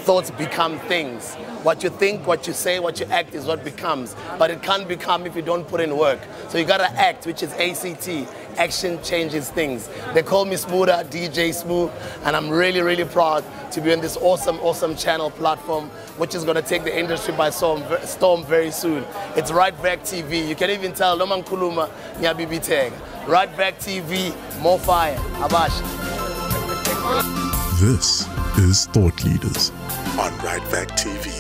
thoughts become things. What you think, what you say, what you act is what becomes. But it can't become if you don't put in work. So you gotta act, which is ACT. Action changes things. They call me Smoother, DJ Smooth, and I'm really, really proud to be on this awesome, awesome channel platform, which is gonna take the industry by storm very soon. It's Right Back TV. You can even tell Loman Kuluma Nyabibi Tag. Right Back TV, more fire. Abash. This is Thought Leaders on Right Back TV.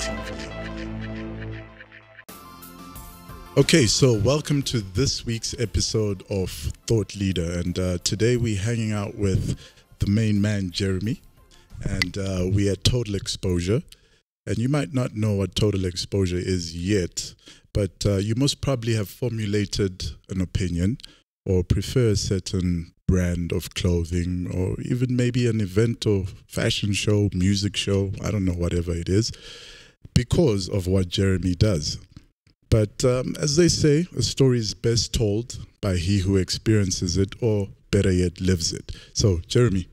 Okay, so welcome to this week's episode of Thought Leader, and today we're hanging out with the main man, Jeremy, and we're at Total Exposure. And you might not know what Total Exposure is yet, but you most probably have formulated an opinion or prefer a certain brand of clothing, or even maybe an event or fashion show, music show, I don't know, whatever it is, because of what Jeremy does. But as they say, a story is best told by he who experiences it, or better yet, lives it. So, Jeremy,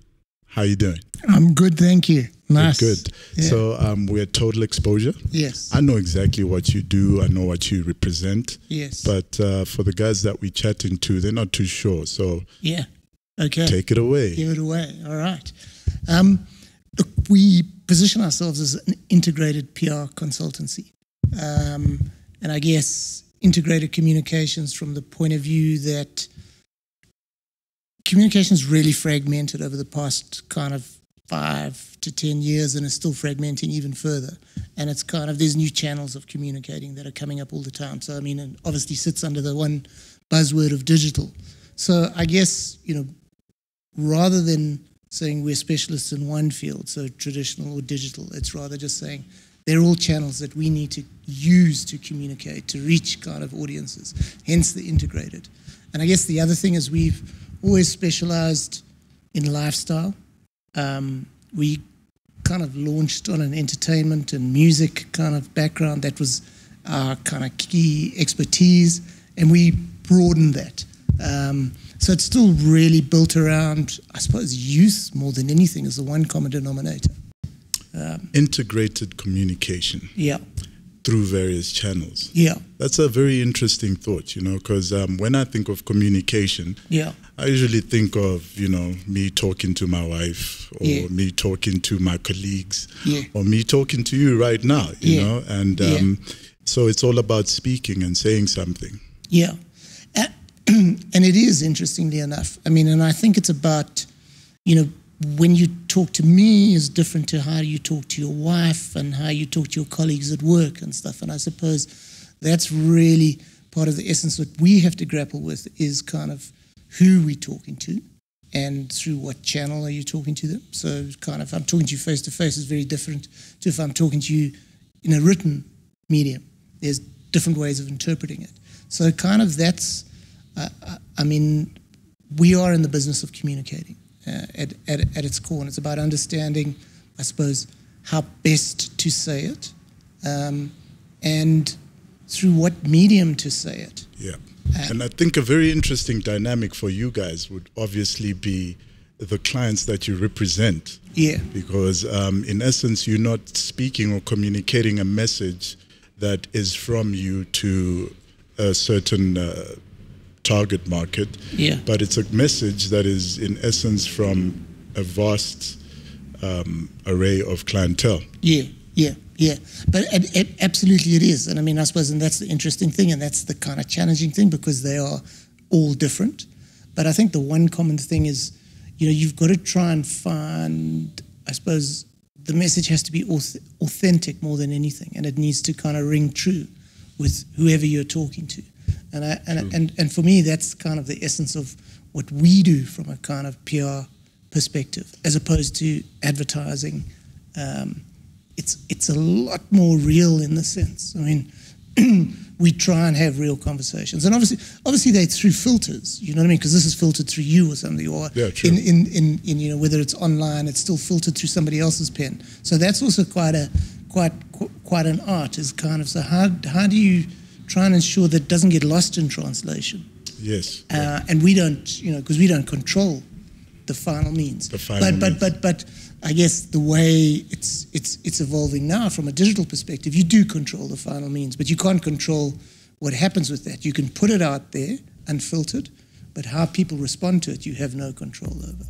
how you doing? I'm good, thank you. Nice. Good. Yeah. So we're at Total Exposure. Yes. I know exactly what you do. I know what you represent. Yes. But for the guys that we're chatting to, they're not too sure. So yeah. Okay. Take it away. Give it away. All right. Look, we position ourselves as an integrated PR consultancy. And I guess integrated communications from the point of view that communication's really fragmented over the past kind of 5 to 10 years, and it's still fragmenting even further. And it's kind of, there's new channels of communicating that are coming up all the time. So, I mean, it obviously sits under the one buzzword of digital. So I guess, you know, rather than saying we're specialists in one field, so traditional or digital, it's rather just saying they're all channels that we need to use to communicate, to reach kind of audiences, hence the integrated. And I guess the other thing is we've always specialized in lifestyle. We kind of launched on an entertainment and music kind of background. That was our kind of key expertise, and we broadened that. So it's still really built around, I suppose, youth more than anything is the one common denominator. Integrated communication. Yeah. Through various channels. Yeah. That's a very interesting thought, you know, because when I think of communication, yeah, I usually think of, you know, me talking to my wife, or yeah, me talking to my colleagues, yeah, or me talking to you right now, you yeah, know, and so it's all about speaking and saying something. Yeah. And it is, interestingly enough. I mean, and I think it's about, you know, when you talk to me is different to how you talk to your wife and how you talk to your colleagues at work and stuff. And I suppose that's really part of the essence that we have to grapple with, is kind of who we're talking to and through what channel are you talking to them. So kind of, if I'm talking to you face to face, is very different to if I'm talking to you in a written medium. There's different ways of interpreting it. So kind of that's, I mean, we are in the business of communicating. At its core, and it's about understanding, I suppose, how best to say it, and through what medium to say it. Yeah, and I think a very interesting dynamic for you guys would obviously be the clients that you represent. Yeah, because in essence, you're not speaking or communicating a message that is from you to a certain target market, yeah, but it's a message that is in essence from a vast array of clientele. Yeah, but absolutely it is. And I mean, I suppose, and that's the interesting thing, and that's the kind of challenging thing, because they are all different. But I think the one common thing is, you know, you've got to try and find, I suppose, the message has to be authentic more than anything, and it needs to kind of ring true with whoever you're talking to. And for me, that's kind of the essence of what we do from a kind of PR perspective, as opposed to advertising. It's a lot more real in the sense. I mean, we try and have real conversations, and obviously they're through filters. You know what I mean? Because this is filtered through you or something, or in you know, whether it's online, it's still filtered through somebody else's pen. So that's also quite an art. Is kind of, so how do you try and ensure that it doesn't get lost in translation? Yes. And we don't, you know, because we don't control the final means. The final means. But I guess the way it's evolving now from a digital perspective, you do control the final means, but you can't control what happens with that. You can put it out there unfiltered, but how people respond to it, you have no control over.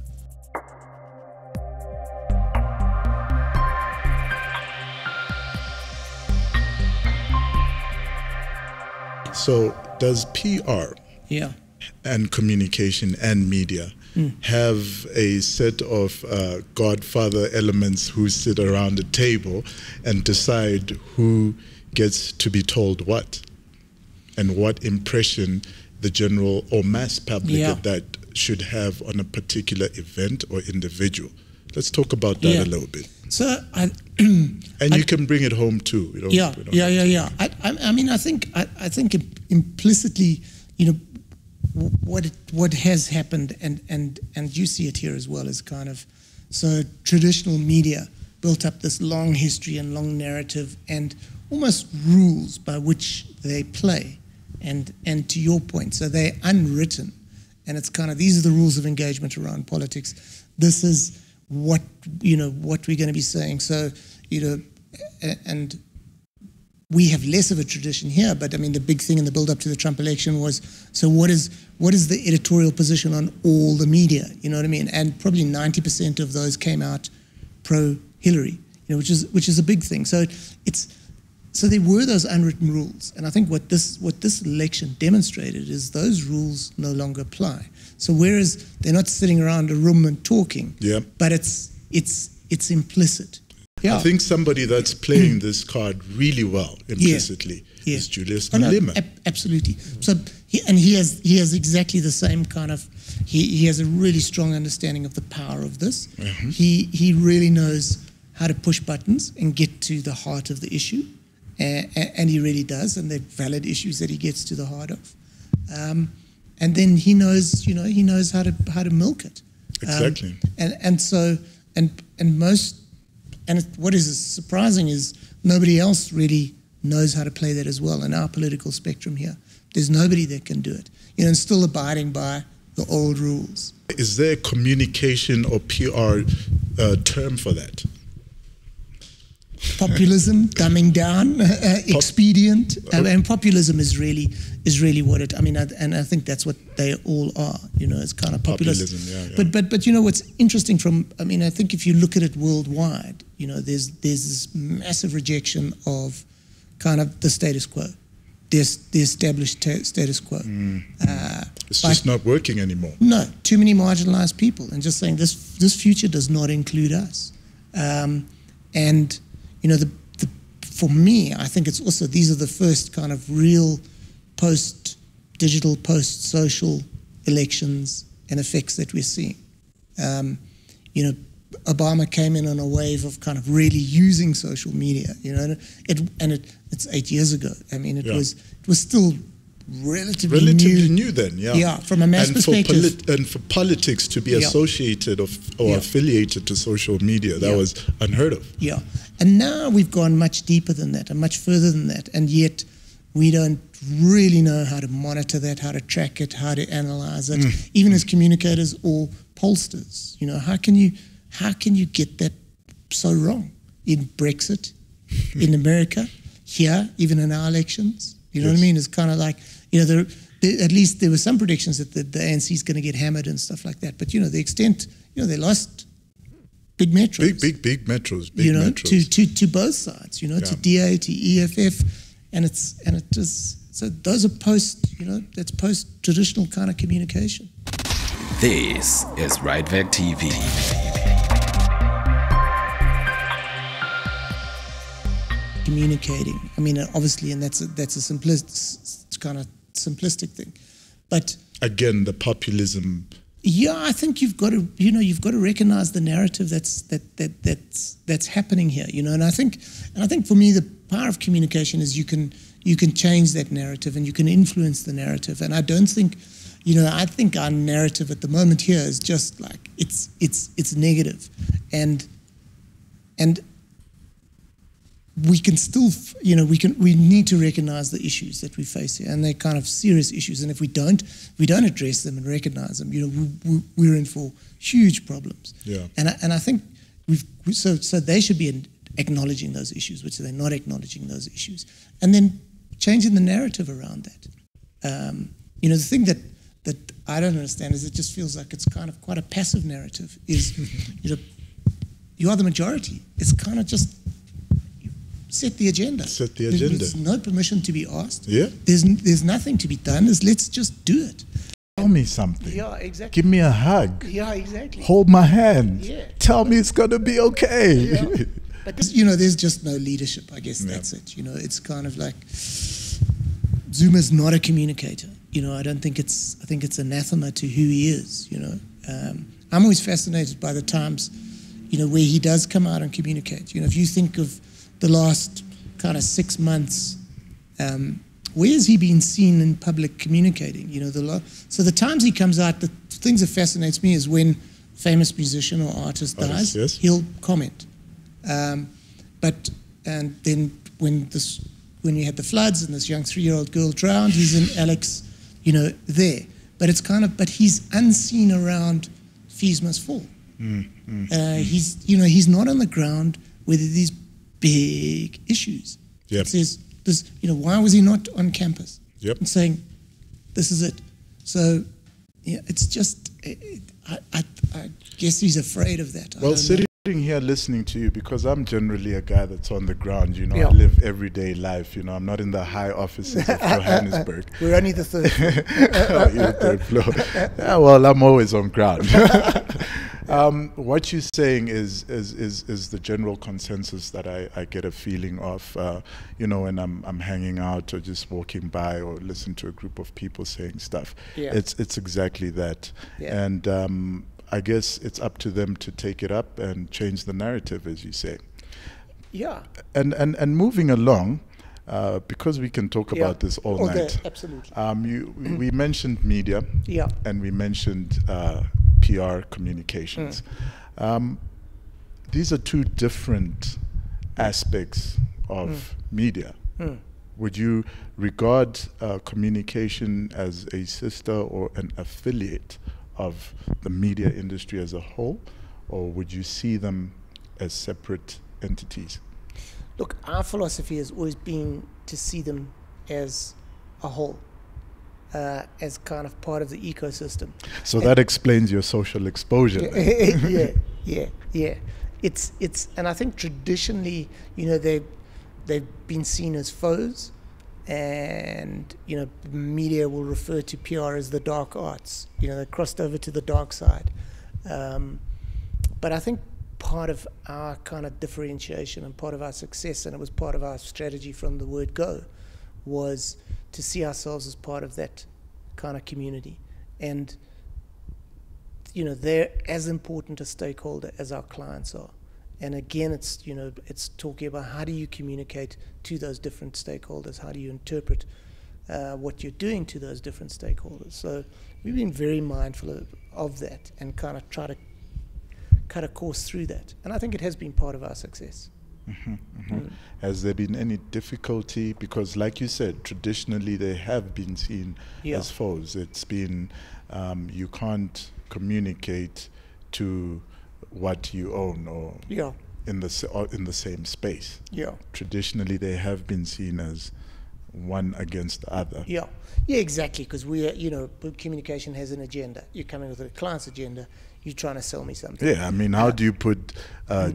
So does PR and communication and media have a set of Godfather elements who sit around a table and decide who gets to be told what and what impression the general or mass public of that should have on a particular event or individual? Let's talk about that a little bit. So you can bring it home too. I mean, I think implicitly, you know, what has happened, and you see it here as well, is kind of, so traditional media built up this long history and long narrative and almost rules by which they play, and to your point, so they're unwritten, and it's kind of, these are the rules of engagement around politics. This is what we're going to be saying. So, you know, and we have less of a tradition here, but I mean, the big thing in the build-up to the Trump election was, so what is the editorial position on all the media? You know what I mean? And probably 90% of those came out pro-Hillary, you know, which is a big thing. So so there were those unwritten rules, and I think what this election demonstrated is those rules no longer apply. So whereas they're not sitting around a room and talking, but it's implicit. I think somebody that's playing this card really well implicitly is Julius Malema. Absolutely. So he has exactly the same kind of, he has a really strong understanding of the power of this. He really knows how to push buttons and get to the heart of the issue, and he really does, and they're valid issues that he gets to the heart of. And then he knows how to milk it. Exactly. What is surprising is nobody else really knows how to play that as well in our political spectrum here. There's nobody that can do it, you know, and still abiding by the old rules. Is there a communication or PR term for that? Populism, dumbing down, expedient, and populism is really what it. I mean, and I think that's what they all are. You know, it's kind of populism. But you know what's interesting I think if you look at it worldwide, you know, there's this massive rejection of kind of the status quo, the established status quo. It's just not working anymore. No, too many marginalized people, and just saying this future does not include us, and. You know, for me, I think it's also, these are the first kind of real post-digital, post-social elections and effects that we're seeing. You know, Obama came in on a wave of kind of really using social media, you know, it's 8 years ago. I mean, it was still relatively new then, from a mass perspective. And for politics to be associated or affiliated to social media, that was unheard of. And now we've gone much deeper than that and much further than that, and yet we don't really know how to monitor that, how to track it, how to analyze it, even as communicators or pollsters. You know, how can you get that so wrong in Brexit, in America, here, even in our elections? You know what I mean? It's kind of like, you know, at least there were some predictions that the ANC is going to get hammered and stuff like that. But, you know, the extent, you know, they lost big metros. Big metros. You know, to both sides, you know, to DA, to EFF. And it is, so those are that's post-traditional kind of communication. This is Rightweg TV. Communicating. I mean, obviously, and that's a kind of simplistic thing, but again, the populism. Yeah, I think you've got to recognize the narrative that's happening here. You know, and I think for me, the power of communication is you can change that narrative and you can influence the narrative. And I don't think, you know, I think our narrative at the moment here is just like it's negative, and we can still, you know, we need to recognize the issues that we face here, and they're kind of serious issues. And if we don't address them and recognize them, you know, we're in for huge problems. Yeah. And I think, so they should be acknowledging those issues, which they're not acknowledging those issues, and then changing the narrative around that. The thing that I don't understand is it just feels like it's kind of quite a passive narrative. Is you are the majority. It's kind of just set the agenda. Set the agenda. There's no permission to be asked. Yeah. There's nothing to be done. Let's just do it. Tell me something. Yeah, exactly. Give me a hug. Yeah, exactly. Hold my hand. Yeah. Tell me it's gonna be okay. Yeah. But there's just no leadership. I guess that's it. It's kind of like Zuma's not a communicator. I think it's anathema to who he is. I'm always fascinated by the times, where he does come out and communicate. If you think of the last kind of 6 months, where has he been seen in public communicating? So the times he comes out, the things that fascinates me is when a famous musician or artist dies, yes. He'll comment. And then when you had the floods and this young 3-year-old girl drowned, he's in Alex, there. But he's unseen around fees must fall. He's not on the ground with these big issues. Yep. It says, why was he not on campus? Yep. And saying, this is it. So, it's just, I guess he's afraid of that. Well, sitting here listening to you, because I'm generally a guy that's on the ground, Yeah. I live everyday life, I'm not in the high offices of Johannesburg. We're only the third floor. Oh, you're third floor. Yeah, well, I'm always on ground. What you're saying is the general consensus that I get a feeling of, when I'm hanging out or just walking by or listen to a group of people saying stuff. Yeah. It's exactly that. Yeah. And I guess it's up to them to take it up and change the narrative, as you say. Yeah. And moving along, because we can talk about this all night. Absolutely. We mentioned media. Yeah. And we mentioned PR communications. These are two different aspects of media. Would you regard communication as a sister or an affiliate of the media industry as a whole, or would you see them as separate entities? Look, our philosophy has always been to see them as a whole, as kind of part of the ecosystem. So that explains your social exposure. Yeah. It's and I think traditionally, they've been seen as foes, and media will refer to PR as the dark arts. They crossed over to the dark side. But I think part of our kind of differentiation and part of our success, and it was part of our strategy from the word go, was to see ourselves as part of that kind of community. And they're as important a stakeholder as our clients are. And again, it's talking about how do you communicate to those different stakeholders? How do you interpret what you're doing to those different stakeholders? So we've been very mindful of that and kind of try to cut a course through that. And I think it has been part of our success. Has there been any difficulty? Because like you said, traditionally they have been seen as foes. It's been, you can't communicate to what you own or in the same space. Traditionally they have been seen as one against the other. Yeah, exactly, because communication has an agenda. You're coming with a client's agenda, you're trying to sell me something. Yeah, I mean, how do you put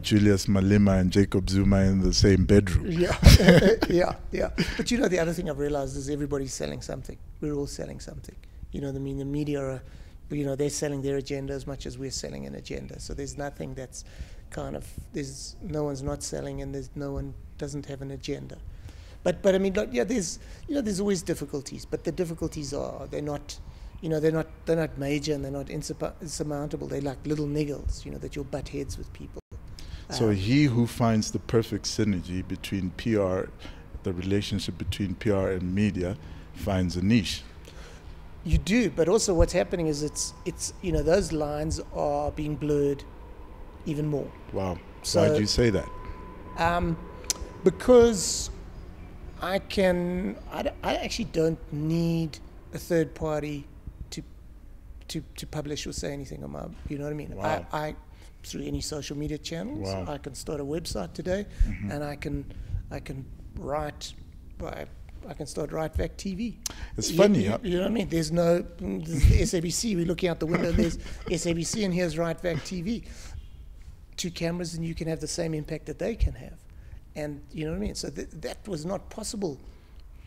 Julius Malema and Jacob Zuma in the same bedroom? Yeah. But the other thing I've realized is everybody's selling something. We're all selling something. The media are, they're selling their agenda as much as we're selling an agenda. So there's nothing that's there's no one's not selling, and no one doesn't have an agenda. But I mean, there's always difficulties, but the difficulties they're not major and they're not insurmountable. They're like little niggles, that you'll butt heads with people. So he who finds the perfect synergy between PR, the relationship between PR and media, finds a niche. You do, but also what's happening is it's those lines are being blurred even more. Wow. So, why do you say that? Because I actually don't need a third party to publish or say anything on my, you know what I mean? Wow. through any social media channels. Wow. I can start a website today, and I can write I can start RightVac TV. It's funny. You know what I mean? There's SABC. We're looking out the window. There's SABC, and here's RightVac TV. 2 cameras, and you can have the same impact that they can have. And you know what I mean? So that was not possible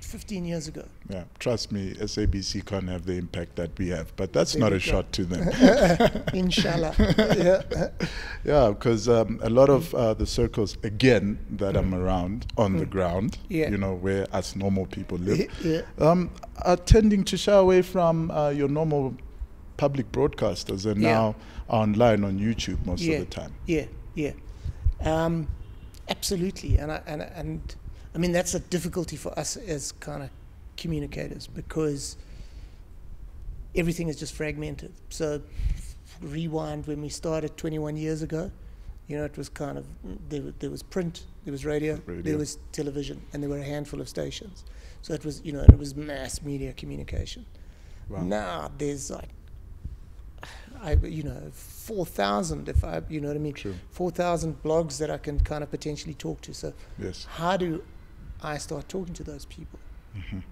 15 years ago. Yeah, trust me, SABC can't have the impact that we have, but that's not a shot to them. Inshallah. Yeah. Yeah, because a lot of the circles, again, that I'm around on the ground, you know, where us normal people live, are tending to shy away from your normal public broadcasters and now online on YouTube most of the time. Absolutely. And I mean, that's a difficulty for us as kind of communicators, because everything is just fragmented. So rewind when we started 21 years ago, you know, it was kind of, there was print, there was radio, there was television, and there were a handful of stations. So it was, you know, and it was mass media communication. Wow. Now there's like, 4,000, if I, you know what I mean? True. 4,000 blogs that I can kind of potentially talk to. So how do I start talking to those people?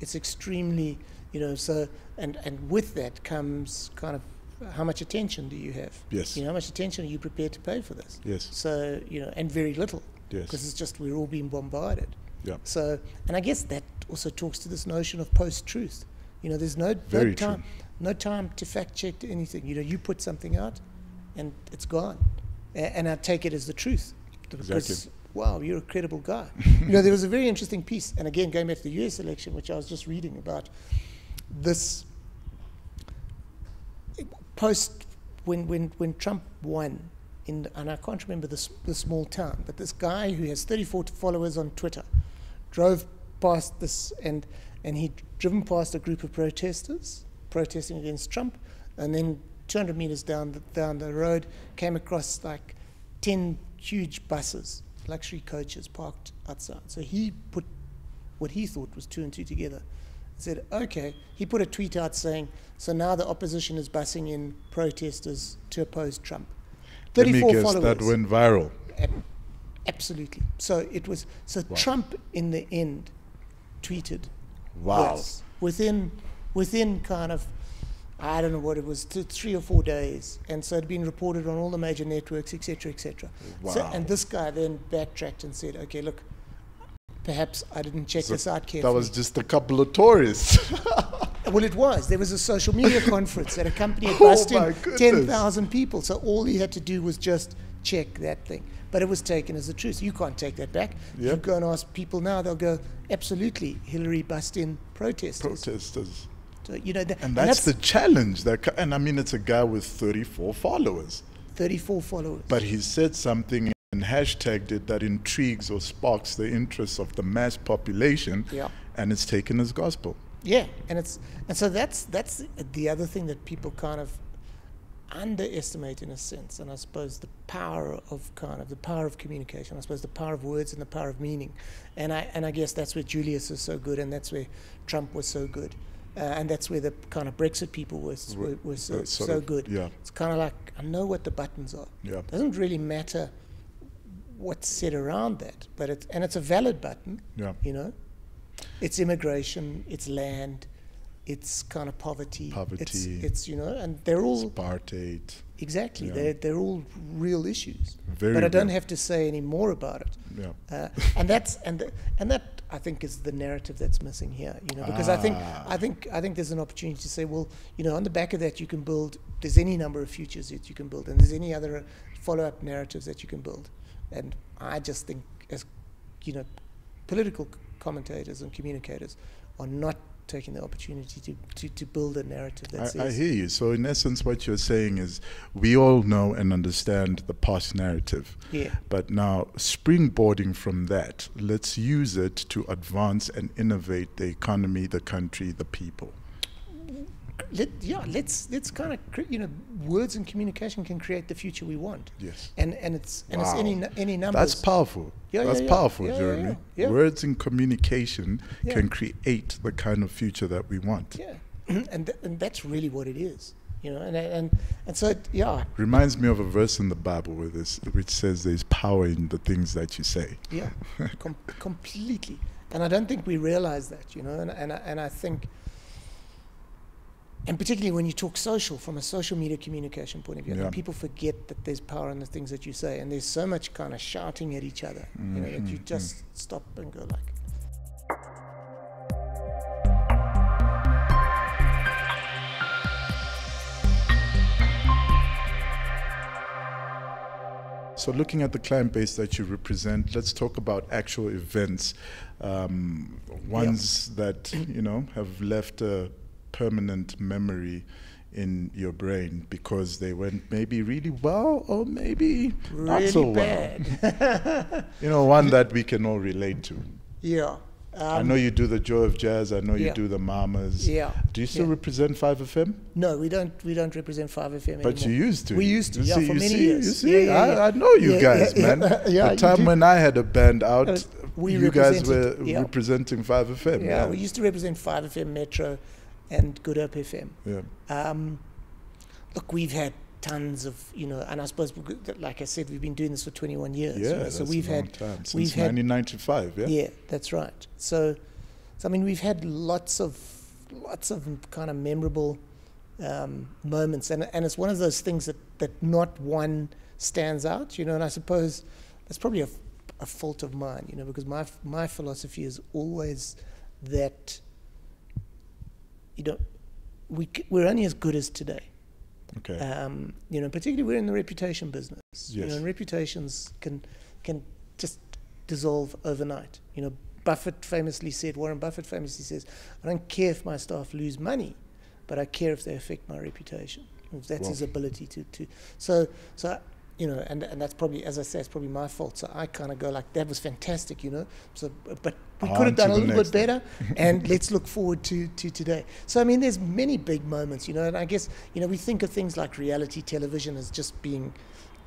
It's extremely, you know, so, and with that comes kind of, how much attention do you have? Yes. You know, how much attention are you prepared to pay for this? Yes. So, you know, and very little. Yes. Because it's just, we're all being bombarded. Yeah. So, and I guess that also talks to this notion of post-truth. You know, there's no time to fact check anything. You know, you put something out and it's gone. And I take it as the truth. Because, wow, you're a credible guy. You know, there was a very interesting piece, and again, going back to the US election, which I was just reading about, this post, when Trump won, and I can't remember the small town, but this guy who has 34 followers on Twitter drove past this, and he'd driven past a group of protesters protesting against Trump, and then 200 meters down the road came across like 10 huge buses, luxury coaches parked outside. So he put what he thought was 2 and 2 together. Said, okay, he put a tweet out saying, so now the opposition is busing in protesters to oppose Trump. 34 followers. That went viral. Absolutely. So it was, Trump in the end tweeted. Wow. Yes, within kind of, I don't know what it was, 3 or 4 days. And so it had been reported on all the major networks, et cetera, et cetera. Wow. So, and this guy then backtracked and said, okay, look, perhaps I didn't check this out carefully. That was just a couple of tourists. Well, it was. There was a social media conference that a company had bussed in 10,000 people. So all he had to do was just check that thing. But it was taken as the truth. You can't take that back. If you go and ask people now, they'll go, absolutely, Hillary bussed in protesters. So, you know, and that's the challenge. And I mean, it's a guy with 34 followers. 34 followers. But he said something and hashtagged it that intrigues or sparks the interests of the mass population, and it's taken as gospel. Yeah, and so that's the other thing that people kind of underestimate in a sense, and I suppose the power of communication, I suppose the power of words and the power of meaning, and I guess that's where Julius is so good, and that's where Trump was so good, and that's where the kind of Brexit people were so good. Yeah. It's kind of like, I know what the buttons are. Yeah. It doesn't really matter what's said around that, but it's a valid button. Yeah. You know, it's immigration, it's land, it's kind of poverty. It's you know, and they're all apartheid. Exactly, they're all real issues. Very but I don't real. have to say any more about it. Yeah. And that I think is the narrative that's missing here. You know, because I think there's an opportunity to say, well, you know, on the back of that you can build. There's any number of futures that you can build, and there's any other follow-up narratives that you can build. And I just think, as you know, political commentators and communicators are not taking the opportunity to build a narrative that says... I hear you. So in essence, what you're saying is we all know and understand the past narrative. Yeah. But now, springboarding from that, let's use it to advance and innovate the economy, the country, the people. Let's kind of, you know, words and communication can create the future we want. Yes. And it's any numbers. That's powerful. That's powerful, Jeremy. Words and communication can create the kind of future that we want. Yeah. And that's really what it is. you know, and so yeah. Reminds me of a verse in the Bible which says there's power in the things that you say. Yeah, completely. And I don't think we realize that, you know, and I think, and particularly when you talk social, from a social media communication point of view, I think people forget that there's power in the things that you say, and there's so much kind of shouting at each other, you know, that you just stop and go like. So looking at the client base that you represent, let's talk about actual events, ones that, you know, have left a permanent memory in your brain because they went maybe really well or maybe Really not so bad. well. You know, one that we can all relate to. Yeah. I know you do the Joy of Jazz. I know you do the Mamas. Yeah. Do you still represent 5FM? No, we don't represent 5FM anymore. But you used to. We used to, You yeah, see, for you many see, years. You see, Yeah. I know you guys, man. Yeah, the time when I had a band out, you guys were represented, representing 5FM. Yeah, we used to represent 5FM Metro and Good Hope FM. Yeah. Look, we've had tons of, you know, and I suppose, like I said, we've been doing this for 21 years. Yeah, you know, that's so we've a long had time. Since we've had 1995. Yeah. Yeah, that's right. So I mean, we've had lots of kind of memorable moments, and it's one of those things that not one stands out, you know. And I suppose that's probably a fault of mine, you know, because my philosophy is always that, you know, we're only as good as today. Okay. You know, particularly we're in the reputation business. Yes. You know, and reputations can just dissolve overnight. You know, Warren Buffett famously says, I don't care if my staff lose money, but I care if they affect my reputation. That's his ability to. So you know, and that's probably, as I say, it's probably my fault. So I kind of go like, that was fantastic, you know. So, but we could have done a little bit better, and let's look forward to today. So I mean, there's many big moments, you know, and I guess, you know, we think of things like reality television as just being,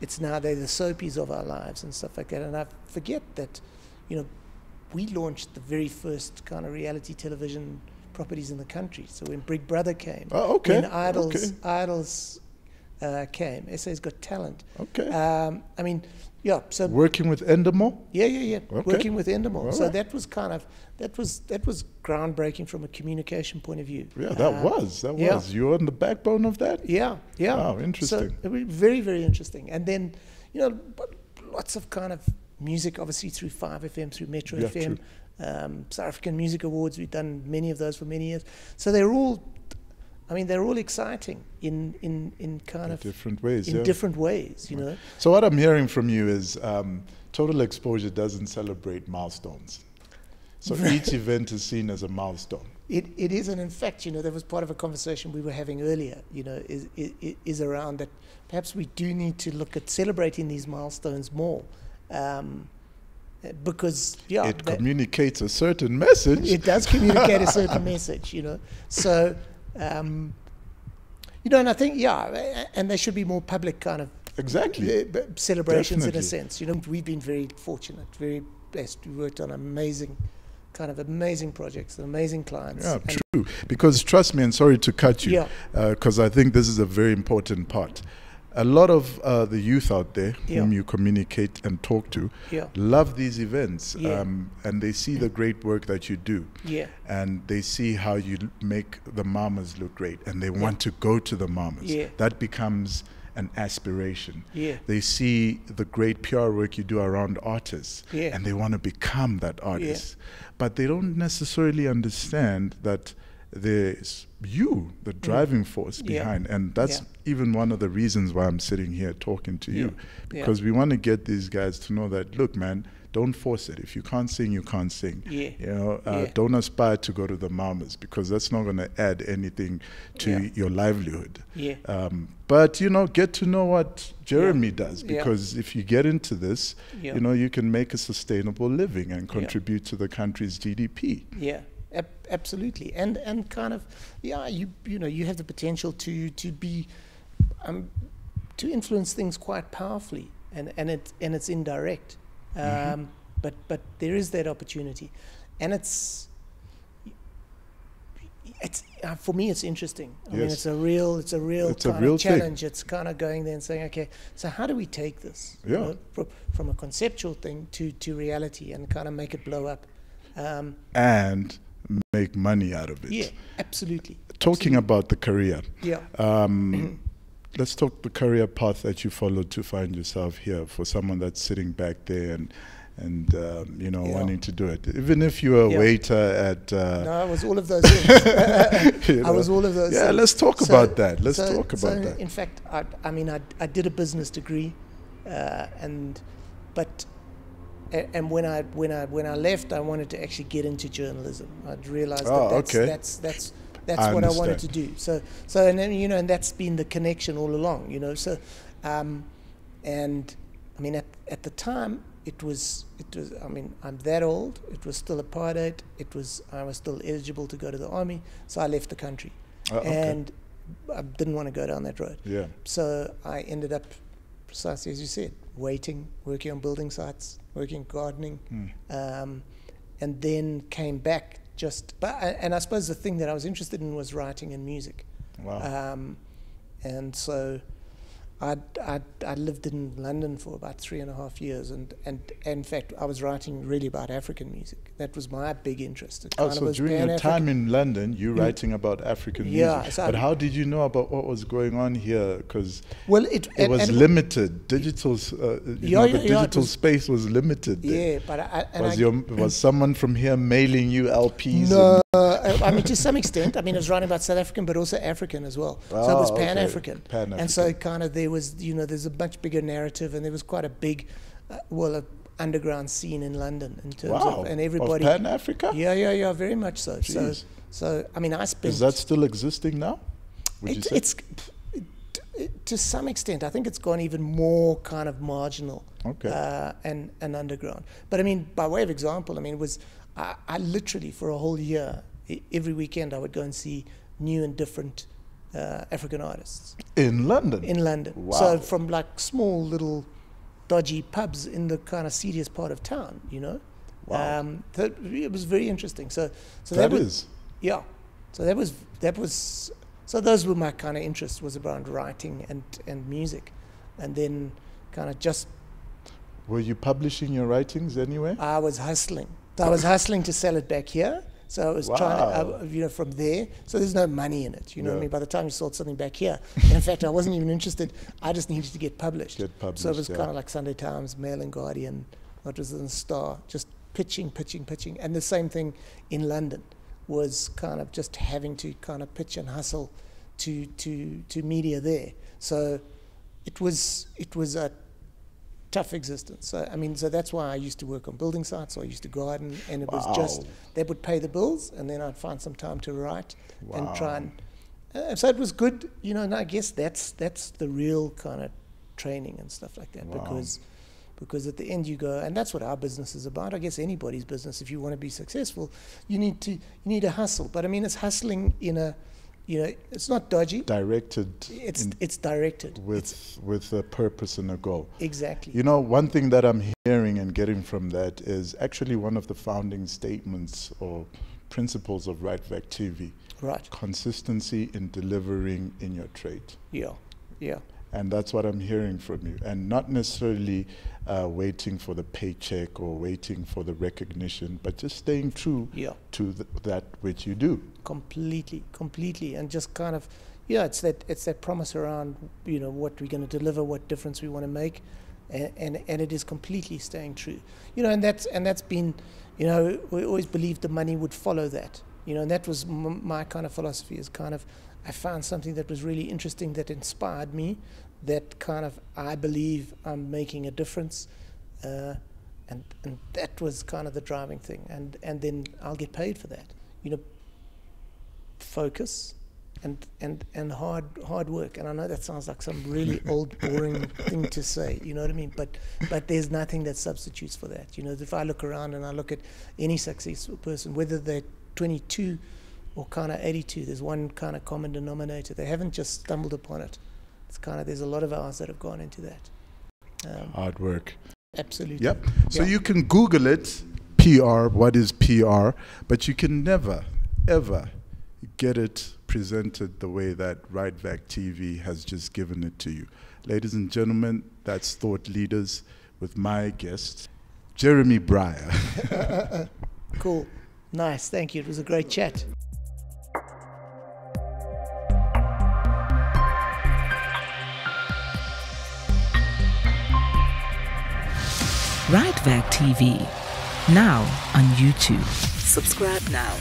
it's now they're the soapies of our lives and stuff like that, and I forget that, you know, we launched the very first kind of reality television properties in the country. So when Big Brother came, when Idols came, SA's Got Talent. Okay. I mean, yeah. So working with Endemol. Yeah. Okay. Working with Endemol. All So right. that was kind of that was groundbreaking from a communication point of view. Yeah, that was. You're on the backbone of that. Yeah. Wow, interesting. So it was very, very interesting. And then, you know, lots of kind of music, obviously through 5FM, through Metro FM, South African Music Awards. We've done many of those for many years. So they're all exciting in kind of different ways. In different ways, you know. So what I'm hearing from you is Total Exposure doesn't celebrate milestones. So each event is seen as a milestone. It is, and in fact, you know, that was part of a conversation we were having earlier. You know, is around that perhaps we do need to look at celebrating these milestones more. Because it communicates a certain message. It does communicate a certain message, you know. So, you know, and I think and there should be more public kind of celebrations. Definitely. In a sense. You know, we've been very fortunate, very blessed. We worked on amazing projects, amazing clients. Yeah, true. Because trust me, and sorry to cut you, because I think this is a very important part. A lot of the youth out there whom you communicate and talk to love these events, and they see the great work that you do, and they see how you make the Mamas look great, and they want to go to the Mamas. That becomes an aspiration. They see the great PR work you do around artists, and they want to become that artist. But they don't necessarily understand that there's you, the driving force behind, and that's even one of the reasons why I'm sitting here talking to you, because we want to get these guys to know that, look, man, don't force it. If you can't sing, you can't sing. You know, don't aspire to go to the Mamas, because that's not going to add anything to your livelihood. But you know, get to know what Jeremy does, because if you get into this, you know, you can make a sustainable living and contribute to the country's GDP. Absolutely, and kind of you know, you have the potential to be to influence things quite powerfully, and it's indirect, but there is that opportunity, and it's for me, it's interesting. I mean, Yes. it's a real kind real of challenge. It's kind of going there and saying, okay, so how do we take this from a conceptual thing to reality and kind of make it blow up? And make money out of it. Yeah, absolutely. Talking about the career. Yeah. Let's talk the career path that you followed to find yourself here, for someone that's sitting back there and wanting to do it. Even if you were a waiter at... no, I was all of those things. I was all of those things. Yeah, let's talk about that. Let's talk about that. In fact, I did a business degree, and when I left, I wanted to actually get into journalism. I'd realized that's what I wanted to do. So and then, and that's been the connection all along, So, and I mean, at the time, it was. I mean, I'm that old. It was still apartheid. I was still eligible to go to the army. So I left the country, and I didn't want to go down that road. Yeah. So I ended up, precisely as you said, working on building sites, working gardening, and then came back. And I suppose the thing that I was interested in was writing and music. Wow. And so I lived in London for about 3.5 years, and in fact I was writing really about African music. That was my big interest. So during your time in London, you're writing about African music. So but how did you know about what was going on here? Because it was limited. Digital, digital space was limited. Yeah, but was someone from here mailing you LPs? No, I mean, to some extent. I mean, I was writing about South African, but also African as well. So it was Pan-African. And so kind of there was, there's a much bigger narrative, and there was quite a big, underground scene in London in terms of, and everybody. Of Pan-Africa? Yeah, very much so. So I mean, I spent. Is that still existing now? It's to some extent. I think it's gone even more kind of marginal. Okay. And underground. But I mean, by way of example, I mean, it was I literally for a whole year, every weekend I would go and see new and different African artists. In London? In London. Wow. So from like small little dodgy pubs in the kind of seediest part of town, Wow. It was very interesting. So that was... Yeah. So that was so those were my kind of interests, was around writing and music. And then kind of just... Were you publishing your writings anyway? I was hustling. So I was hustling to sell it back here. So I was trying to, from there. So there's no money in it. You know what I mean? By the time you sold something back here, and in fact, I wasn't even interested. I just needed to get published. So it was kind of like Sunday Times, Mail and Guardian, what was it, and Star, just pitching. And the same thing in London was kind of just having to kind of pitch and hustle to media there. So it was a tough existence. So I mean, so that's why I used to work on building sites, or I used to garden, and it was just that would pay the bills, and then I'd find some time to write and try and. So it was good, and I guess that's the real kind of training and stuff like that, because at the end you go, and that's what our business is about. I guess anybody's business, if you want to be successful, you need to hustle. But I mean, it's hustling in a. It's not dodgy. Directed. It's directed. With a purpose and a goal. Exactly. One thing that I'm hearing and getting from that is actually one of the founding statements or principles of Right Vec TV. Right. Consistency in delivering in your trade. Yeah. And that's what I'm hearing from you. And not necessarily waiting for the paycheck or waiting for the recognition, but just staying true to that which you do. Completely. And just kind of, it's that promise around, what we're going to deliver, what difference we want to make. And it is completely staying true. And that's been, we always believed the money would follow that. And that was my kind of philosophy, is kind of, I found something that was really interesting, that inspired me, that kind of, I believe I'm making a difference, and that was kind of the driving thing, and then I'll get paid for that. Focus and hard work. And I know that sounds like some really old, boring thing to say, you know what I mean? But there's nothing that substitutes for that. If I look around and I look at any successful person, whether they're 22 or kind of 82, there's one kind of common denominator. They haven't just stumbled upon it. It's kind of, there's a lot of hours that have gone into that. Hard work. Absolutely. Yep. So you can Google it, PR, what is PR, but you can never, ever get it presented the way that RightVac TV has just given it to you. Ladies and gentlemen, that's Thought Leaders with my guest, Jeremy Briar. Cool. Nice. Thank you. It was a great chat. RightVac TV, now on YouTube. Subscribe now.